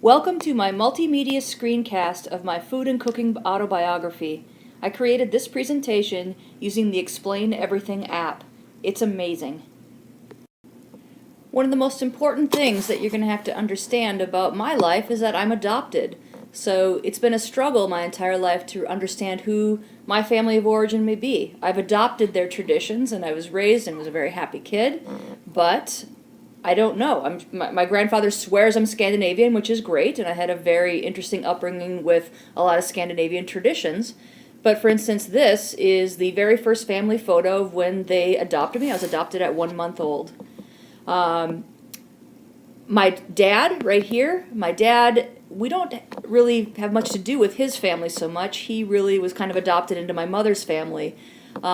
Welcome to my multimedia screencast of my food and cooking autobiography. I created this presentation using the Explain Everything app. It's amazing. One of the most important things that you're going to have to understand about my life is that I'm adopted. So it's been a struggle my entire life to understand who my family of origin may be. I've adopted their traditions and I was raised and was a very happy kid, but I don't know. My grandfather swears I'm Scandinavian, which is great, and I had a very interesting upbringing with a lot of Scandinavian traditions. But for instance, this is the very first family photo of when they adopted me. I was adopted at 1 month old. My dad, right here, we don't really have much to do with his family so much. He really was kind of adopted into my mother's family.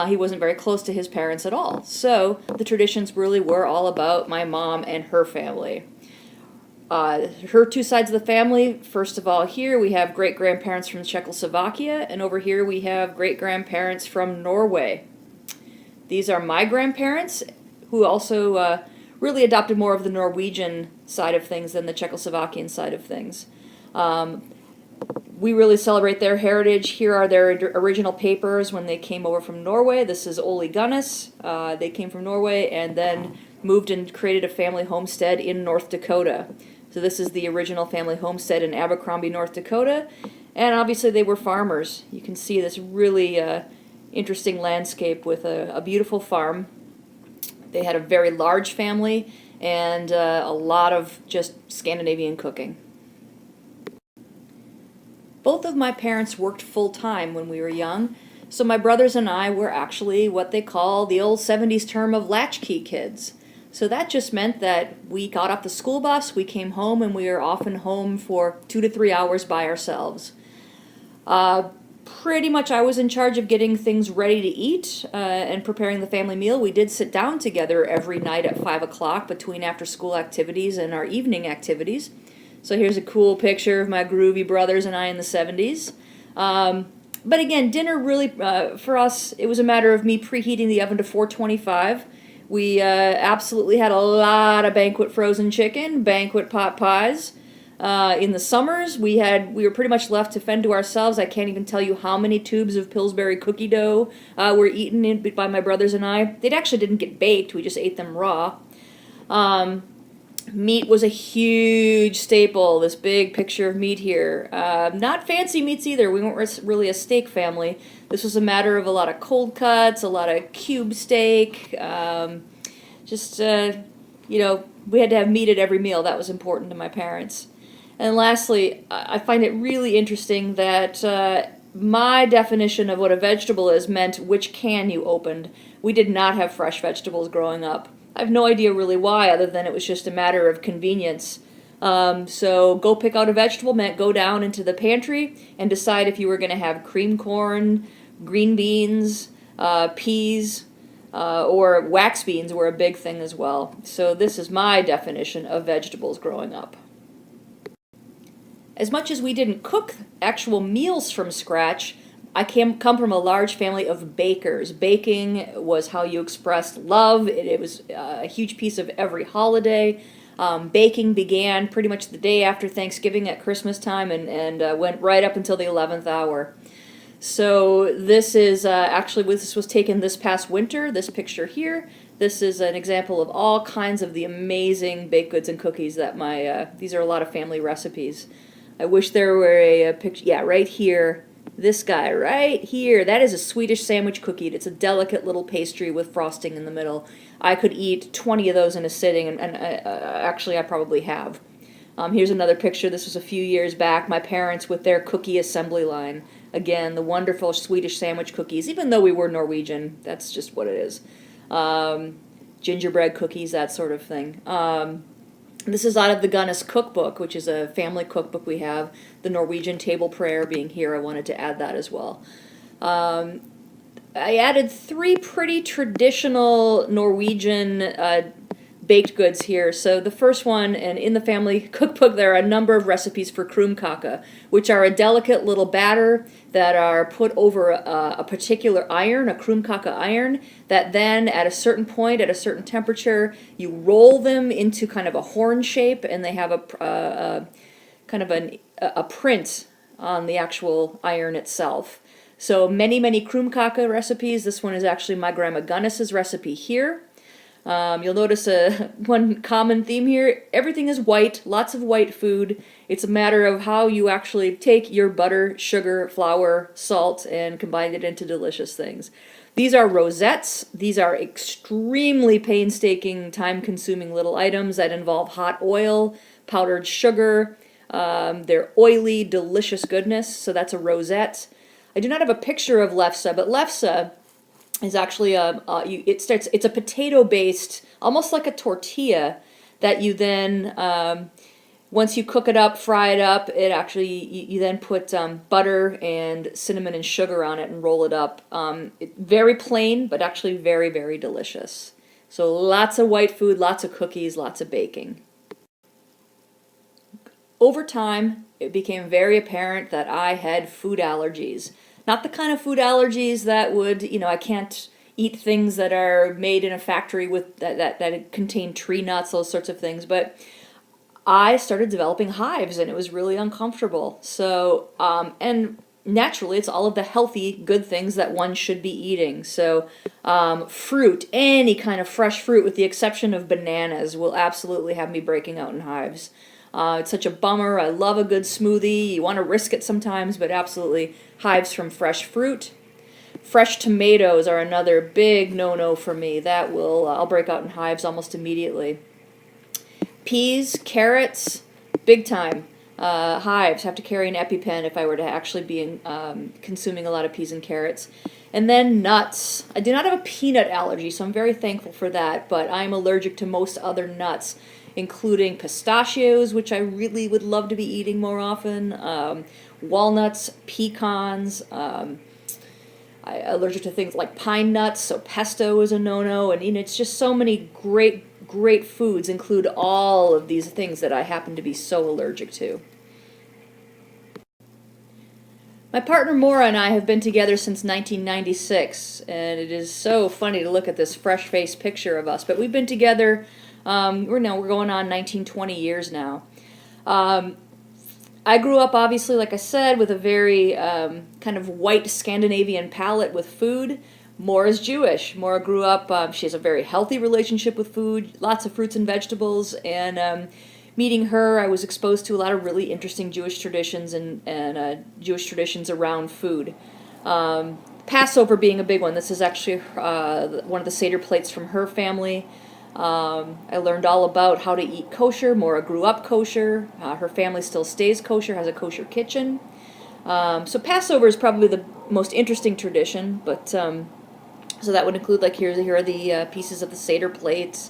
He wasn't very close to his parents at all. So the traditions really were all about my mom and her family. Her two sides of the family, first of all, here we have great-grandparents from Czechoslovakia, and over here we have great-grandparents from Norway. These are my grandparents, who also really adopted more of the Norwegian side of things than the Czechoslovakian side of things. We really celebrate their heritage. Here are their original papers when they came over from Norway. This is Ole Gunnes. They came from Norway and then moved and created a family homestead in North Dakota. So this is the original family homestead in Abercrombie, North Dakota. And obviously they were farmers. You can see this really interesting landscape with a beautiful farm. They had a very large family and a lot of just Scandinavian cooking. Both of my parents worked full-time when we were young, so my brothers and I were actually what they call the old 70s term of latchkey kids. So that just meant that we got off the school bus, we came home, and we were often home for 2 to 3 hours by ourselves. Pretty much I was in charge of getting things ready to eat and preparing the family meal. We did sit down together every night at 5 o'clock between after-school activities and our evening activities. So here's a cool picture of my groovy brothers and I in the 70s. But again, dinner really, for us, it was a matter of me preheating the oven to 425. We absolutely had a lot of banquet frozen chicken, banquet pot pies. In the summers, we were pretty much left to fend to ourselves. I can't even tell you how many tubes of Pillsbury cookie dough were eaten by my brothers and I. They actually didn't get baked, we just ate them raw. Meat was a huge staple, this big picture of meat here. Not fancy meats either. We weren't really a steak family. This was a matter of a lot of cold cuts, a lot of cube steak. We had to have meat at every meal. That was important to my parents. And lastly, I find it really interesting that my definition of what a vegetable is meant which can you opened. We did not have fresh vegetables growing up. I have no idea really why, other than it was just a matter of convenience. So go pick out a vegetable meant go down into the pantry and decide if you were going to have cream corn, green beans, peas, or wax beans were a big thing as well. So this is my definition of vegetables growing up. As much as we didn't cook actual meals from scratch, I come from a large family of bakers. Baking was how you expressed love. It was a huge piece of every holiday. Baking began pretty much the day after Thanksgiving at Christmas time and went right up until the 11th hour. So this is this was taken this past winter, this picture here. This is an example of all kinds of the amazing baked goods and cookies that these are a lot of family recipes. I wish there were a picture, yeah, right here. This guy right here, that is a Swedish sandwich cookie. It's a delicate little pastry with frosting in the middle. I could eat 20 of those in a sitting, and actually I probably have. Here's another picture. This was a few years back. My parents with their cookie assembly line. Again, the wonderful Swedish sandwich cookies, even though we were Norwegian. That's just what it is. Gingerbread cookies, that sort of thing. This is out of the Gunnes cookbook, which is a family cookbook we have. The Norwegian table prayer being here, I wanted to add that as well. I added 3 pretty traditional Norwegian baked goods here. So the first one, and in the family cookbook there are a number of recipes for krumkake, which are a delicate little batter that are put over a particular iron, a krumkake iron, that then at a certain point, at a certain temperature, you roll them into kind of a horn shape, and they have a kind of a print on the actual iron itself. So many krumkake recipes. This one is actually my grandma Gunnis's recipe here. You'll notice one common theme here. Everything is white, lots of white food. It's a matter of how you actually take your butter, sugar, flour, salt, and combine it into delicious things. These are rosettes. These are extremely painstaking, time-consuming little items that involve hot oil, powdered sugar. They're oily, delicious goodness, so that's a rosette. I do not have a picture of lefse, but lefse is actually it's a potato-based, almost like a tortilla, that you then once you cook it up, fry it up, it actually you then put butter and cinnamon and sugar on it and roll it up. Very plain, but actually very delicious. So lots of white food, lots of cookies, lots of baking. Over time, it became very apparent that I had food allergies. Not the kind of food allergies that would, I can't eat things that are made in a factory with that contain tree nuts, those sorts of things, but I started developing hives and it was really uncomfortable. So, and naturally, it's all of the healthy, good things that one should be eating. So, fruit, any kind of fresh fruit, with the exception of bananas, will absolutely have me breaking out in hives. It's such a bummer. I love a good smoothie. You want to risk it sometimes, but absolutely hives from fresh fruit. Fresh tomatoes are another big no-no for me. I'll break out in hives almost immediately. Peas, carrots, big time. Hives, have to carry an EpiPen if I were to actually be consuming a lot of peas and carrots. And then nuts. I do not have a peanut allergy, so I'm very thankful for that, but I'm allergic to most other nuts, including pistachios, which I really would love to be eating more often, walnuts, pecans. I'm allergic to things like pine nuts, so pesto is a no-no, and it's just so many great foods include all of these things that I happen to be so allergic to. My partner Maura and I have been together since 1996, and it is so funny to look at this fresh-faced picture of us, but we've been together. We're going on 19, 20 years now. I grew up, obviously, like I said, with a very kind of white Scandinavian palate with food. Maura's Jewish. Maura grew up, she has a very healthy relationship with food, lots of fruits and vegetables, and meeting her, I was exposed to a lot of really interesting Jewish traditions and Jewish traditions around food. Passover being a big one. This is actually one of the Seder plates from her family. I learned all about how to eat kosher. Maura grew up kosher. Her family still stays kosher, has a kosher kitchen. So Passover is probably the most interesting tradition, but so that would include, like, here are the pieces of the Seder plates.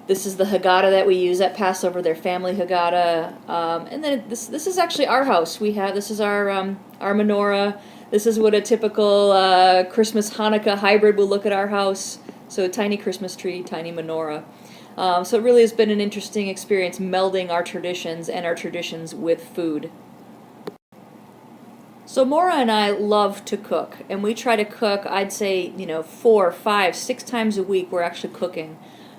This is the Haggadah that we use at Passover, their family Haggadah. And then this is actually our house. This is our menorah. This is what a typical Christmas Hanukkah hybrid will look at our house. So a tiny Christmas tree, tiny menorah. So it really has been an interesting experience melding our traditions and our traditions with food. So Maura and I love to cook, and we try to cook, I'd say, 4, 5, 6 times a week we're actually cooking.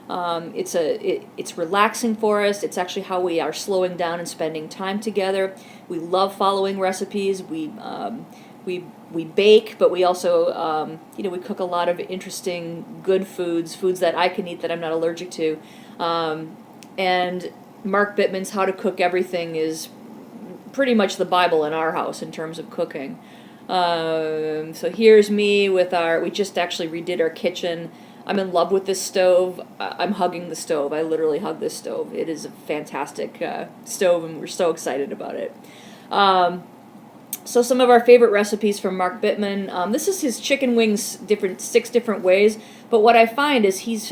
It's relaxing for us. It's actually how we are slowing down and spending time together. We love following recipes. We bake, but we also, we cook a lot of interesting, good foods that I can eat that I'm not allergic to. And Mark Bittman's How to Cook Everything is pretty much the Bible in our house in terms of cooking. So here's me with we just actually redid our kitchen. I'm in love with this stove. I'm hugging the stove. I literally hug this stove. It is a fantastic stove, and we're so excited about it. So some of our favorite recipes from Mark Bittman. This is his chicken wings, 6 different ways. But what I find is he's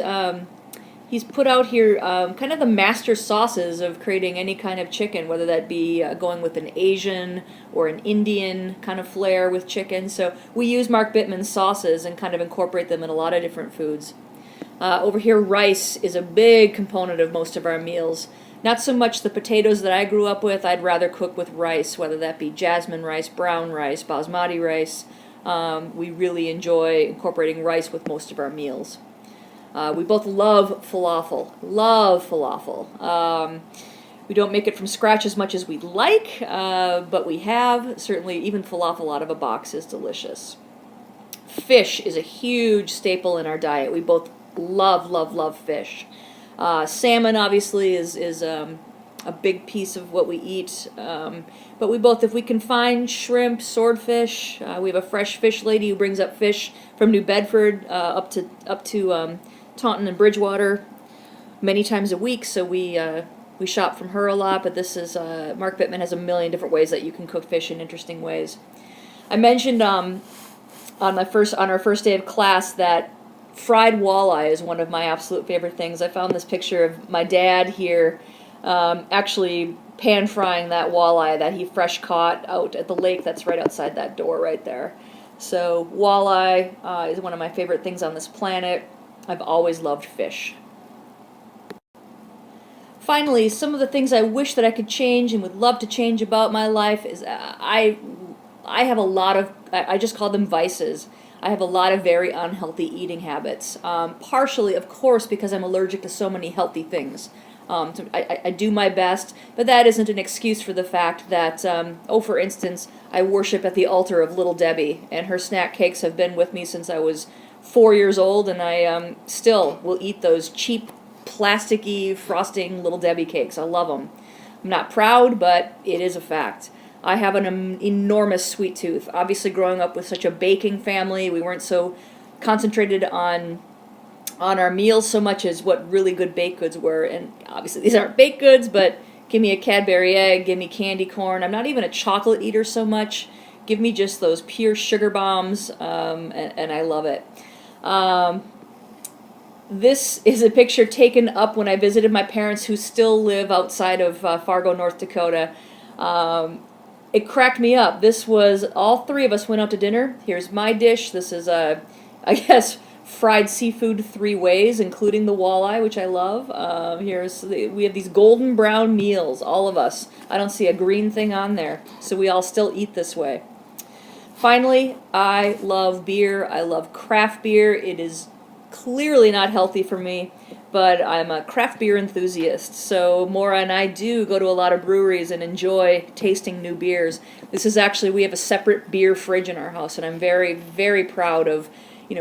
put out here kind of the master sauces of creating any kind of chicken, whether that be going with an Asian or an Indian kind of flair with chicken. So we use Mark Bittman's sauces and kind of incorporate them in a lot of different foods. Over here, rice is a big component of most of our meals. Not so much the potatoes that I grew up with. I'd rather cook with rice, whether that be jasmine rice, brown rice, basmati rice. We really enjoy incorporating rice with most of our meals. We both love falafel. We don't make it from scratch as much as we'd like, but we have. Certainly, even falafel out of a box is delicious. Fish is a huge staple in our diet. We both love, love, love fish. Salmon, obviously, is a big piece of what we eat. But we both, if we can find shrimp, swordfish, we have a fresh fish lady who brings up fish from New Bedford up to Taunton and Bridgewater many times a week. So we shop from her a lot. But this is Mark Bittman has a million different ways that you can cook fish in interesting ways. I mentioned on our first day of class that fried walleye is one of my absolute favorite things. I found this picture of my dad here actually pan frying that walleye that he fresh caught out at the lake that's right outside that door right there. So walleye is one of my favorite things on this planet. I've always loved fish. Finally, some of the things I wish that I could change and would love to change about my life is I have a lot of, I just call them vices. I have a lot of very unhealthy eating habits. Partially, of course, because I'm allergic to so many healthy things. I do my best, but that isn't an excuse for the fact that, for instance, I worship at the altar of Little Debbie, and her snack cakes have been with me since I was 4 years old, and I still will eat those cheap, plasticky, frosting Little Debbie cakes. I love them. I'm not proud, but it is a fact. I have an enormous sweet tooth. Obviously, growing up with such a baking family, we weren't so concentrated on our meals so much as what really good baked goods were. And obviously, these aren't baked goods, but give me a Cadbury egg, give me candy corn. I'm not even a chocolate eater so much. Give me just those pure sugar bombs, and I love it. This is a picture taken up when I visited my parents who still live outside of Fargo, North Dakota. It cracked me up. This was, all three of us went out to dinner. Here's my dish. This is, I guess, fried seafood 3 ways, including the walleye, which I love. We have these golden brown meals, all of us. I don't see a green thing on there, so we all still eat this way. Finally, I love beer. I love craft beer. It is clearly not healthy for me, but I'm a craft beer enthusiast. So Maura and I do go to a lot of breweries and enjoy tasting new beers. This is actually, we have a separate beer fridge in our house, and I'm very, very proud of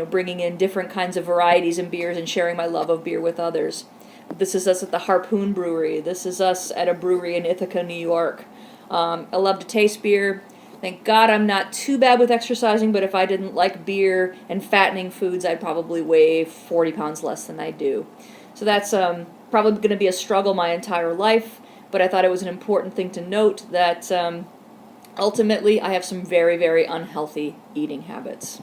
bringing in different kinds of varieties and beers and sharing my love of beer with others. This is us at the Harpoon Brewery. This is us at a brewery in Ithaca, New York. I love to taste beer. Thank God I'm not too bad with exercising, but if I didn't like beer and fattening foods, I'd probably weigh 40 pounds less than I do. So that's probably going to be a struggle my entire life, but I thought it was an important thing to note that ultimately I have some very, very unhealthy eating habits.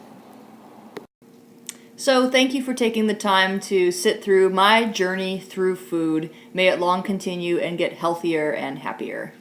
So thank you for taking the time to sit through my journey through food. May it long continue and get healthier and happier.